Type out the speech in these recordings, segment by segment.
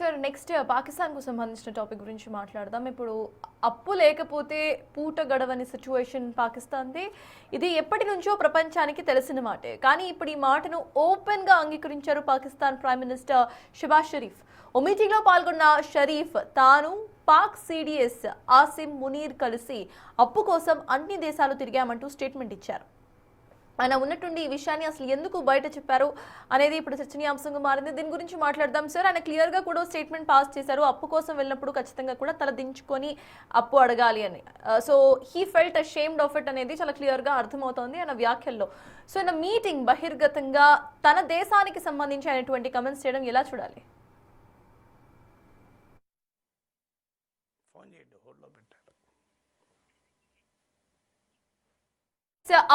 Sir next పాకిస్తాన్కు సంబంధించిన topic గురించి మాట్లాడదాం. ఇప్పుడు అప్పు లేకపోతే పూట గడవని సిచ్యువేషన్ పాకిస్తాన్ది. ఇది ఎప్పటి నుంచో ప్రపంచానికి తెలిసిన మాటే. కానీ ఇప్పుడు ఈ మాటను ఓపెన్గా అంగీకరించారు పాకిస్తాన్ ప్రైమ్ మినిస్టర్ షెబాజ్ షరీఫ్. ఓ మీటింగ్లో పాల్గొన్న షరీఫ్ తాను పాక్ సిడిఎస్ ఆసిమ్ మునీర్ కలిసి అప్పు కోసం అన్ని దేశాలు తిరిగామంటూ స్టేట్మెంట్ ఇచ్చారు. ఆయన ఉన్నట్టుండి ఈ విషయాన్ని అసలు ఎందుకు బయట చెప్పారు అనేది ఇప్పుడు చర్చనీయాంశంగా మారింది. దీని గురించి మాట్లాడదాం సార్. ఆయన క్లియర్గా కూడా స్టేట్మెంట్ పాస్ చేశారు. అప్పు కోసం వెళ్ళినప్పుడు ఖచ్చితంగా కూడా తల దించుకొని అప్పు అడగాలి అని. So he felt ashamed of it అనేది చాలా క్లియర్గా అర్థమవుతోంది ఆయన వ్యాఖ్యల్లో. సో ఆయన మీటింగ్ బహిర్గతంగా తన దేశానికి సంబంధించి అయినటువంటి కమెంట్స్ చేయడం ఎలా చూడాలి?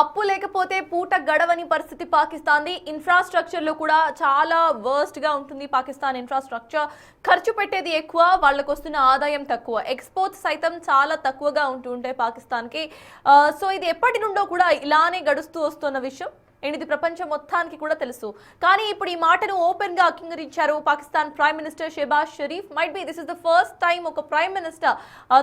అప్పు లేకపోతే పూట గడవని పరిస్థితి పాకిస్తాన్ది. ఇన్ఫ్రాస్ట్రక్చర్ లో కూడా చాలా వర్స్ట్ గా ఉంటుంది పాకిస్తాన్ ఇన్ఫ్రాస్ట్రక్చర్. ఖర్చు పెట్టేది ఎక్కువ, వాళ్ళకు వస్తున్న ఆదాయం తక్కువ. ఎక్స్పోర్ట్స్ సైతం చాలా తక్కువగా ఉంటుంటాయి పాకిస్తాన్ కి. సో ఇది ఎప్పటి నుండో కూడా ఇలానే గడుస్తూ వస్తున్న విషయం. ఇది ప్రపంచం మొత్తానికి కూడా తెలుసు. కానీ ఇప్పుడు ఈ మాటను ఓపెన్ గా అంగీకరించారు Pakistan prime minister Shehbaz Sharif. Might be this is the first time ఒక ప్రైమ్ మినిస్టర్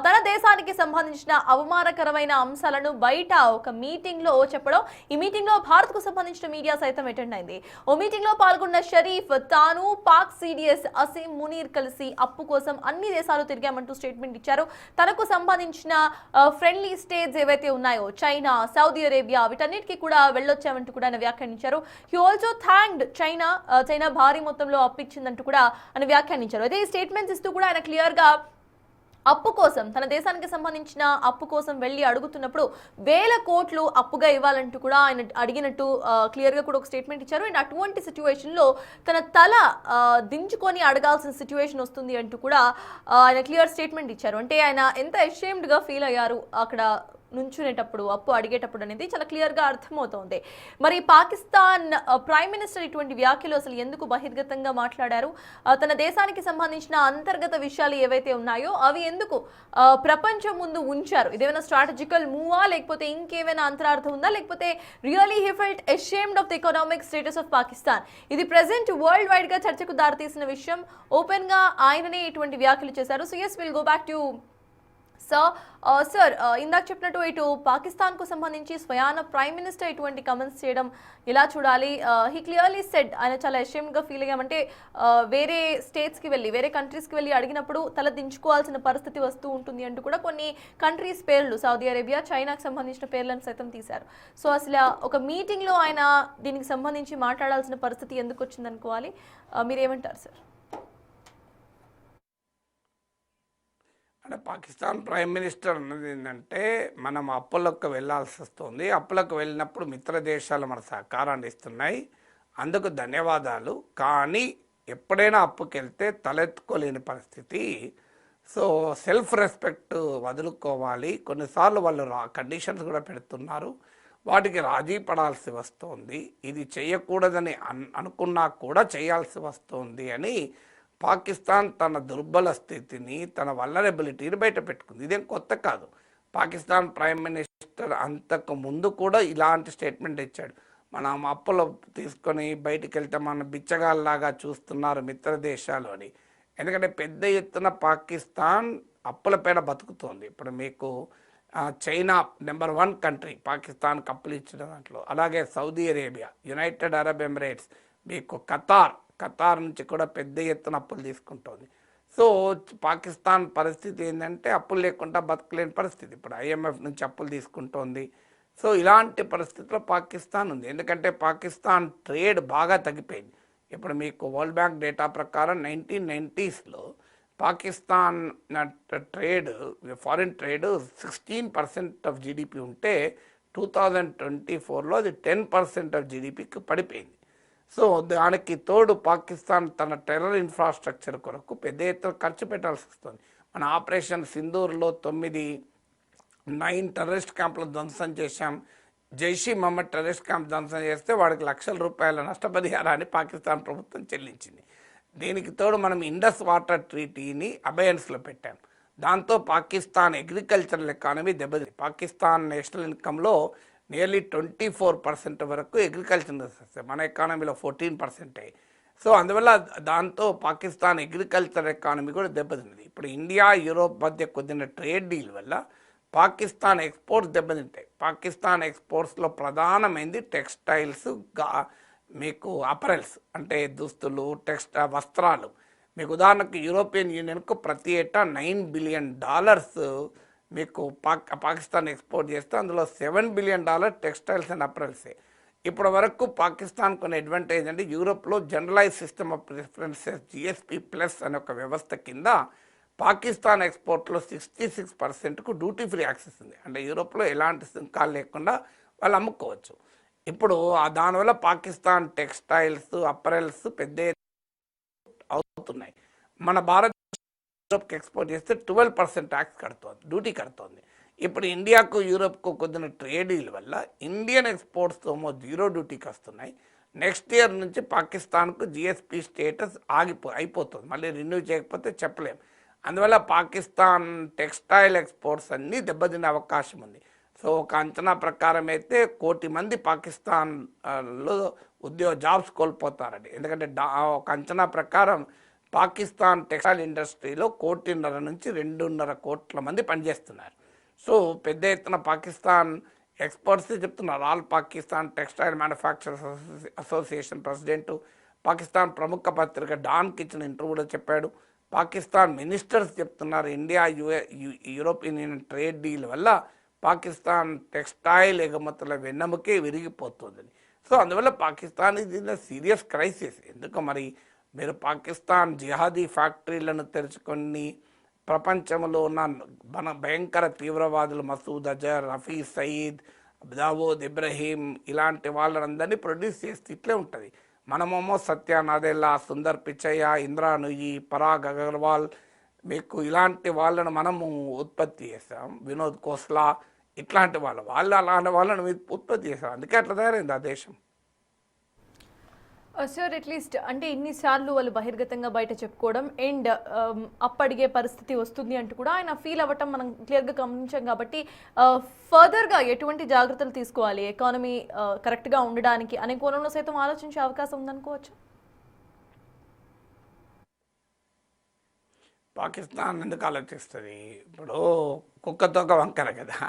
తన దేశానికి సంబంధించిన అవమానకరమైన అంశాలను బయట ఒక మీటింగ్ లో చెప్పడం. ఈ మీటింగ్ లో భారత్ కు సంబంధించిన మీడియా సైతం అటెండ్ అయింది. ఓ మీటింగ్ లో పాల్గొన్న షరీఫ్ తాను పాక్ సిడిఎస్ ఆసిమ్ మునీర్ కలిసి అప్పు కోసం అన్ని దేశాలు తిరిగామంటూ స్టేట్మెంట్ ఇచ్చారు. తనకు సంబంధించిన ఫ్రెండ్లీ స్టేట్స్ ఏవైతే ఉన్నాయో చైనా, సౌదీ అరేబియా, వీటన్నిటికీ కూడా వెళ్ళొచ్చామంటూ కూడా వ్యాఖ్యానించారు. హీ ఆల్సో థ్యాంక్డ్ చైనా భారీ మొత్తంలో అప్పిచ్చిందంటూ కూడా ఆయన వ్యాఖ్యానించారు. అదే స్టేట్మెంట్స్ ఇస్తూ కూడా ఆయన క్లియర్ గా అప్పు కోసం తన దేశానికి సంబంధించిన అప్పు కోసం వెళ్ళి అడుగుతున్నప్పుడు 1000 కోట్లు అప్పుగా ఇవ్వాలంటూ కూడా ఆయన అడిగినట్టు క్లియర్ గా కూడా ఒక స్టేట్మెంట్ ఇచ్చారు. అండ్ అటువంటి సిచ్యువేషన్ లో తన తల దించుకొని అడగాల్సిన సిచ్యువేషన్ వస్తుంది అంటూ కూడా ఆయన క్లియర్ స్టేట్మెంట్ ఇచ్చారు. అంటే ఆయన ఎంత అషేమ్డ్ గా ఫీల్ అయ్యారు అక్కడ నుంచునేటప్పుడు, అప్పు అడిగేటప్పుడు అనేది చాలా క్లియర్గా అర్థమవుతోంది. మరి పాకిస్తాన్ ప్రైమ్ మినిస్టర్ ఇటువంటి వ్యాఖ్యలు అసలు ఎందుకు బహిర్గతంగా మాట్లాడారు? తన దేశానికి సంబంధించిన అంతర్గత విషయాలు ఏవైతే ఉన్నాయో అవి ఎందుకు ప్రపంచం ముందు ఉంచారు? ఇదేమైనా స్ట్రాటజికల్ మూవా, లేకపోతే ఇంకేమైనా అంతరార్థం ఉందా, లేకపోతే really he felt ashamed of the economic status of Pakistan? ఇది ప్రెసెంట్ వరల్డ్ వైడ్ గా చర్చకు దారితీసిన విషయం. ఓపెన్ గా ఆయననే ఇటువంటి వ్యాఖ్యలు చేశారు. So yes, will go back to sir. ఇందాక చెప్పినట్టు ఇటు పాకిస్తాన్ కు సంబంధించి స్వయాన ప్రైమ్ మినిస్టర్ ఇటువంటి కమెంట్స్ చేయడం ఎలా చూడాలి? హీ క్లియర్లీ సెడ్ ఆయన చాలా అషేమ్డ్ గా ఫీల్ అయ్యామంటే వేరే స్టేట్స్ కి వెళ్ళి, వేరే కంట్రీస్ కి వెళ్ళి అడిగినప్పుడు తల దించుకోవాల్సిన పరిస్థితి వస్తూ ఉంటుంది అంటూ కూడా కొన్ని కంట్రీస్ పేర్లు, సౌదీ అరేబియా, చైనాకు సంబంధించిన పేర్లను సైతం తీశారు. సో అసలు ఒక మీటింగ్ లో ఆయన దీనికి సంబంధించి మాట్లాడాల్సిన పరిస్థితి ఎందుకు వచ్చింది అనుకోవాలి? మీరేమంటారు సార్? అంటే పాకిస్తాన్ ప్రైమ్ మినిస్టర్ అన్నది ఏంటంటే, మనం అప్పులకు వెళ్ళాల్సి వస్తుంది. అప్పులకు వెళ్ళినప్పుడు మిత్ర దేశాలు మన సహకారాన్ని ఇస్తున్నాయి, అందుకు ధన్యవాదాలు. కానీ ఎప్పుడైనా అప్పుకి వెళ్తే తలెత్తుకోలేని పరిస్థితి. సో సెల్ఫ్ రెస్పెక్ట్ వదులుకోవాలి. కొన్నిసార్లు వాళ్ళు కండిషన్స్ కూడా పెడుతున్నారు, వాటికి రాజీ పడాల్సి వస్తుంది. ఇది చేయకూడదని అనుకున్నా కూడా చేయాల్సి వస్తుంది అని పాకిస్తాన్ తన దుర్బల స్థితిని, తన వల్నరబిలిటీని బయట పెట్టుకుంది. ఇదేం కొత్త కాదు. పాకిస్తాన్ ప్రైమ్ మినిస్టర్ అంతకు ముందు కూడా ఇలాంటి స్టేట్మెంట్ ఇచ్చాడు. మనం అప్పులు తీసుకొని బయటికి వెళ్తే మన బిచ్చగాల్లాగా చూస్తున్నారు మిత్ర దేశాలు అని. ఎందుకంటే పెద్ద ఎత్తున పాకిస్తాన్ అప్పుల పైన బతుకుతోంది. ఇప్పుడు మీకు చైనా నెంబర్ 1 కంట్రీ పాకిస్తాన్కి అప్పులు ఇచ్చిన దాంట్లో, అలాగే Saudi Arabia, United Arab Emirates, మీకు ఖతార్ నుంచి కూడా పెద్ద ఎత్తున అప్పులు తీసుకుంటోంది. సో పాకిస్తాన్ పరిస్థితి ఏంటంటే అప్పులు లేకుండా బతకలేని పరిస్థితి. ఇప్పుడు IMF నుంచి అప్పులు తీసుకుంటోంది. సో ఇలాంటి పరిస్థితిలో పాకిస్తాన్ ఉంది. ఎందుకంటే పాకిస్తాన్ ట్రేడ్ బాగా తగ్గిపోయింది. ఇప్పుడు మీకు వరల్డ్ బ్యాంక్ డేటా ప్రకారం 1990s Pakistan trade, foreign trade 16% of GDP ఉంటే 2024లో అది 10% ఆఫ్ GDPకి పడిపోయింది. సో దానికి తోడు పాకిస్తాన్ తన టెర్రర్ ఇన్ఫ్రాస్ట్రక్చర్ కొరకు పెద్ద ఎత్తున ఖర్చు పెట్టాల్సి వస్తుంది. మన ఆపరేషన్ సింధూర్లో 9 టెర్రరిస్ట్ క్యాంపులు ధ్వంసం చేశాం. జైషీ మహమ్మద్ టెర్రరిస్ట్ క్యాంప్ ధ్వంసం చేస్తే వాడికి లక్షల రూపాయల నష్టపరిహారాన్ని పాకిస్తాన్ ప్రభుత్వం చెల్లించింది. దీనికి తోడు మనం ఇండస్ వాటర్ ట్రీటీని అబయన్స్లో పెట్టాం. దాంతో పాకిస్తాన్ అగ్రికల్చరల్ ఎకానమీ దెబ్బతింది. పాకిస్తాన్ నేషనల్ ఇన్కంలో నియర్లీ 24% వరకు అగ్రికల్చర్ వస్తాయి. మన ఎకానమీలో 14%. సో అందువల్ల దాంతో పాకిస్తాన్ అగ్రికల్చర్ ఎకానమీ కూడా దెబ్బతింది. ఇప్పుడు ఇండియా యూరోప్ మధ్య కుదిరిన ట్రేడ్ డీల్ వల్ల పాకిస్తాన్ ఎక్స్పోర్ట్స్ దెబ్బతింటాయి. పాకిస్తాన్ ఎక్స్పోర్ట్స్లో ప్రధానమైనది టెక్స్టైల్స్, మీకు అపరెల్స్ అంటే దుస్తులు, వస్త్రాలు. మీకు ఉదాహరణకు యూరోపియన్ యూనియన్కు ప్రతి ఏటా $9 బిలియన్ మీకు పాకిస్తాన్ ఎక్స్పోర్ట్ చేస్తే అందులో $7 బిలియన్ టెక్స్టైల్స్ అండ్ అపరెల్సే. ఇప్పటి వరకు పాకిస్తాన్ కొన్ని అడ్వాంటేజ్ అంటే యూరోప్లో generalise system of preferences GSP+ అనే ఒక వ్యవస్థ కింద పాకిస్తాన్ ఎక్స్పోర్ట్లో 66%కు డ్యూటీ ఫ్రీ యాక్సెస్ ఉంది. అంటే యూరోప్లో ఎలాంటి సుంకాలు లేకుండా వాళ్ళు అమ్ముకోవచ్చు. ఇప్పుడు దానివల్ల పాకిస్తాన్ టెక్స్టైల్స్, అపరెల్స్ పెద్ద అవుతున్నాయి. మన భారత్ యూరోప్కి ఎక్స్పోర్ట్ చేస్తే 12% ట్యాక్స్ కడుతోంది, డ్యూటీ కడుతోంది. ఇప్పుడు ఇండియాకు యూరోప్కు కొద్దిన ట్రేడ్ డీల్ వల్ల ఇండియన్ ఎక్స్పోర్ట్స్ ఏమో 0 డ్యూటీకి వస్తున్నాయి. నెక్స్ట్ ఇయర్ నుంచి పాకిస్తాన్కు GSP స్టేటస్ అయిపోతుంది. మళ్ళీ రెన్యూ చేయకపోతే చెప్పలేం. అందువల్ల పాకిస్తాన్ టెక్స్టైల్ ఎక్స్పోర్ట్స్ అన్నీ దెబ్బతినే అవకాశం ఉంది. సో ఒక అంచనా ప్రకారం అయితే 1 కోటి మంది పాకిస్తాన్లో జాబ్స్ కోల్పోతారండి. ఎందుకంటే ఒక అంచనా ప్రకారం పాకిస్తాన్ టెక్స్టైల్ ఇండస్ట్రీలో 1.5 నుంచి 2.5 కోట్ల మంది పనిచేస్తున్నారు. సో పెద్ద ఎత్తున పాకిస్తాన్ ఎక్స్పర్ట్స్ చెప్తున్నారు. All Pakistan textile manufacturers association president Pakistan ప్రముఖ పత్రిక డాన్కి ఇచ్చిన ఇంటర్వ్యూలో చెప్పాడు. పాకిస్తాన్ మినిస్టర్స్ చెప్తున్నారు India European union trade deal వల్ల పాకిస్తాన్ టెక్స్టైల్ ఎగుమతుల వెన్నెముకే విరిగిపోతుందని. సో అందువల్ల పాకిస్తాన్ ఇది సీరియస్ క్రైసిస్. ఎందుకు మరి మీరు పాకిస్తాన్ జిహాదీ ఫ్యాక్టరీలను తెరుచుకొని ప్రపంచంలో ఉన్న భయంకర తీవ్రవాదులు మసూద్ అజర్, హఫీజ్ సయీద్, దావూద్ ఇబ్రహీం ఇలాంటి వాళ్ళందరినీ ప్రొడ్యూస్ చేస్తే ఇట్లే ఉంటుంది. మనమేమో సత్య నాదెల్లా, సుందర్ పిచ్చయ్య, ఇంద్రా నుయి, పరాగ్ అగర్వాల్ మీకు ఇలాంటి వాళ్ళను మనము ఉత్పత్తి చేస్తాం. వినోద్ ఖోస్లా ఇట్లాంటి వాళ్ళు అలాంటి వాళ్ళని ఉత్పత్తి చేస్తాం. అందుకే అట్లా తయారైంది ఆ దేశం. సార్ అట్లీస్ట్ అంటే ఇన్నిసార్లు వాళ్ళు బహిర్గతంగా బయట చెప్పుకోవడం అండ్ అప్పడిగే పరిస్థితి వస్తుంది అంటూ కూడా ఆయన ఫీల్ అవ్వటం మనం క్లియర్గా గమనించాం. కాబట్టి ఫర్దర్గా ఎటువంటి జాగ్రత్తలు తీసుకోవాలి ఎకానమీ కరెక్ట్గా ఉండడానికి అనే కోణంలో సైతం ఆలోచించే అవకాశం ఉందనుకోవచ్చు. పాకిస్తాన్ ఎందుకు ఆలోచిస్తుంది? ఇప్పుడు కుక్కతోక వంకర కదా.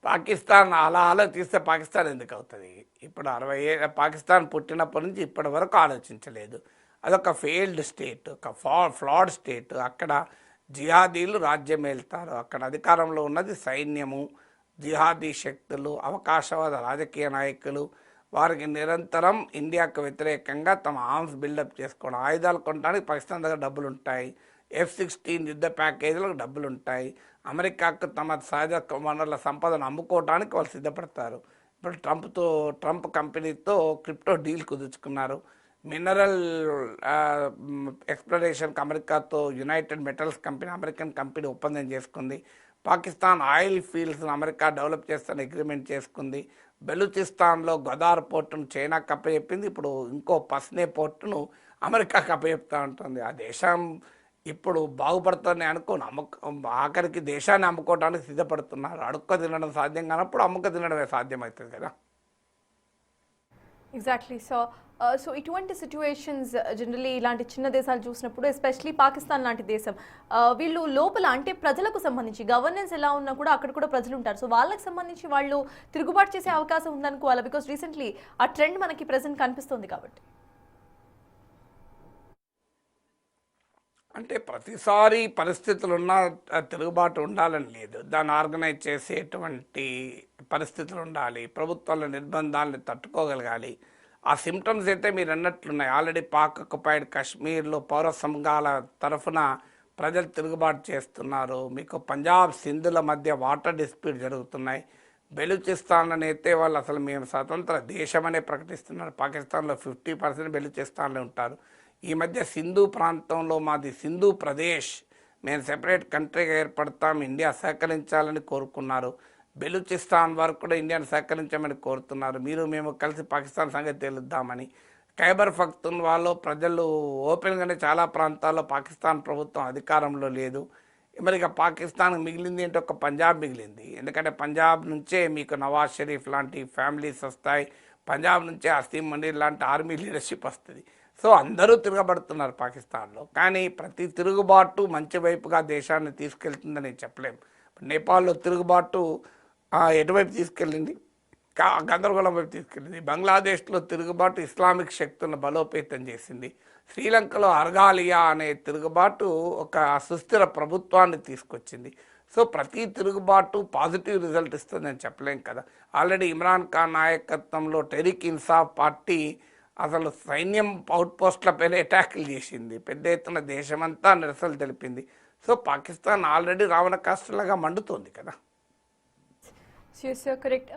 పాకిస్తాన్ అలా ఆలోచిస్తే పాకిస్తాన్ ఎందుకు అవుతుంది? ఇప్పుడు 60 ఏళ్ళ పాకిస్తాన్ పుట్టినప్పటి నుంచి ఇప్పటి వరకు ఆలోచించలేదు. అదొక ఫెయిల్డ్ స్టేట్, ఒక ఫ్లాడ్ స్టేట్. అక్కడ జిహాదీలు రాజ్యం వెళ్తారు. అక్కడ అధికారంలో ఉన్నది సైన్యము, జిహాదీ శక్తులు, అవకాశవాద రాజకీయ నాయకులు. వారికి నిరంతరం ఇండియాకు వ్యతిరేకంగా తమ ఆర్మ్స్ బిల్డప్ చేసుకోవడం, ఆయుధాలు కొనడానికి పాకిస్తాన్ దగ్గర డబ్బులు ఉంటాయి, F-16 యుద్ధ ప్యాకేజీలకు డబ్బులు ఉంటాయి, అమెరికాకు తమ సహజ వనరుల సంపదను అమ్ముకోవడానికి వాళ్ళు సిద్ధపడతారు. ఇప్పుడు ట్రంప్ కంపెనీతో క్రిప్టో డీల్ కుదుర్చుకున్నారు. మినరల్ ఎక్స్ప్లోరేషన్కి అమెరికాతో United metals company, American company ఒప్పందం చేసుకుంది. పాకిస్తాన్ ఆయిల్ ఫీల్డ్స్ను అమెరికా డెవలప్ చేస్తాను అగ్రిమెంట్ చేసుకుంది. బెలూచిస్తాన్లో గదార్ పోర్టును చైనాకు అప్పచెప్పింది. ఇప్పుడు ఇంకో పస్నే పోర్టును అమెరికాకు అప్పచెప్తా ఉంటుంది. ఆ దేశం ఇప్పుడు బాగుపడుతుంది ఆఖరికి దేశాన్ని అమ్ముకోవడానికి సిద్ధపడుతున్నారు. అడుక్క తినడం సాధ్యం కానప్పుడు అమ్ముక తినడమే సాధ్యమవుతుంది కదా. ఎగ్జాక్ట్లీ. సో ఇటువంటి సిచ్యువేషన్స్ జనరల్లీ ఇలాంటి చిన్న దేశాలు చూసినప్పుడు ఎస్పెషలీ పాకిస్తాన్ లాంటి దేశం వీళ్ళు లోపల అంటే ప్రజలకు సంబంధించి గవర్నెన్స్ ఎలా ఉన్నా కూడా అక్కడ కూడా ప్రజలు ఉంటారు. సో వాళ్ళకి సంబంధించి వాళ్ళు తిరుగుబాటు చేసే అవకాశం ఉందనుకోవాలి. బికాస్ రీసెంట్లీ ఆ ట్రెండ్ మనకి ప్రెజెంట్ కనిపిస్తుంది కాబట్టి. అంటే ప్రతిసారి పరిస్థితులున్నా తిరుగుబాటు ఉండాలని లేదు. దాన్ని ఆర్గనైజ్ చేసేటువంటి పరిస్థితులు ఉండాలి. ప్రభుత్వాల నిర్బంధాలను తట్టుకోగలగాలి. ఆ సిమ్టమ్స్ అయితే మీరు అన్నట్లున్నాయి. ఆల్రెడీ పాక్ ఆక్యుపైడ్ కాశ్మీర్లో పౌర సంఘాల తరఫున ప్రజలు తిరుగుబాటు చేస్తున్నారు. మీకు పంజాబ్ సింధుల మధ్య వాటర్ డిస్ప్యూట్ జరుగుతున్నాయి. బెలూచిస్తాన్ అయితే వాళ్ళు అసలు మేము స్వతంత్ర దేశమనే ప్రకటిస్తున్నారు. పాకిస్తాన్లో 50% బెలూచిస్తాన్లో ఉంటారు. ఈ మధ్య సింధు ప్రాంతంలో మాది సింధు ప్రదేశ్, మేము సెపరేట్ కంట్రీగా ఏర్పడతాం, ఇండియా సహకరించాలని కోరుకున్నారు. బెలూచిస్తాన్ వరకు కూడా ఇండియాను సహకరించమని కోరుతున్నారు. మీరు మేము కలిసి పాకిస్తాన్ సంగతి తేలుద్దామని. ఖైబర్ పఖ్తూన్ఖ్వాలో ప్రజలు ఓపెన్గానే చాలా ప్రాంతాల్లో పాకిస్తాన్ ప్రభుత్వం అధికారంలో లేదు. మరి ఇక పాకిస్తాన్ మిగిలింది ఏంటి? ఒక పంజాబ్ మిగిలింది. ఎందుకంటే పంజాబ్ నుంచే మీకు నవాజ్ షరీఫ్ లాంటి ఫ్యామిలీస్ వస్తాయి. పంజాబ్ నుంచే అసీం మనీర్ లాంటి ఆర్మీ లీడర్షిప్ వస్తుంది. సో అందరూ తిరగబడుతున్నారు పాకిస్తాన్లో. కానీ ప్రతి తిరుగుబాటు మంచి వైపుగా దేశాన్ని తీసుకెళ్తుందని చెప్పలేం. నేపాల్లో తిరుగుబాటు ఎటువైపు తీసుకెళ్ళింది? గందరగోళం వైపు తీసుకెళ్ళింది. బంగ్లాదేశ్లో తిరుగుబాటు ఇస్లామిక్ శక్తులను బలోపేతం చేసింది. శ్రీలంకలో అర్గాలియా అనే తిరుగుబాటు ఒక సుస్థిర ప్రభుత్వాన్ని తీసుకొచ్చింది. సో ప్రతి తిరుగుబాటు పాజిటివ్ రిజల్ట్ ఇస్తుందని చెప్పలేం కదా. ఆల్రెడీ ఇమ్రాన్ ఖాన్ నాయకత్వంలో టెహ్రీక్ ఇన్సాఫ్ పార్టీ అసలు సైన్యం అవుట్ పోస్టులపైన అటాకులు చేసింది. పెద్ద ఎత్తున దేశమంతా నిరసనలు తెలిపింది. సో పాకిస్తాన్ ఆల్రెడీ రావణ కాస్టులాగా మండుతోంది కదా. కరెక్ట్.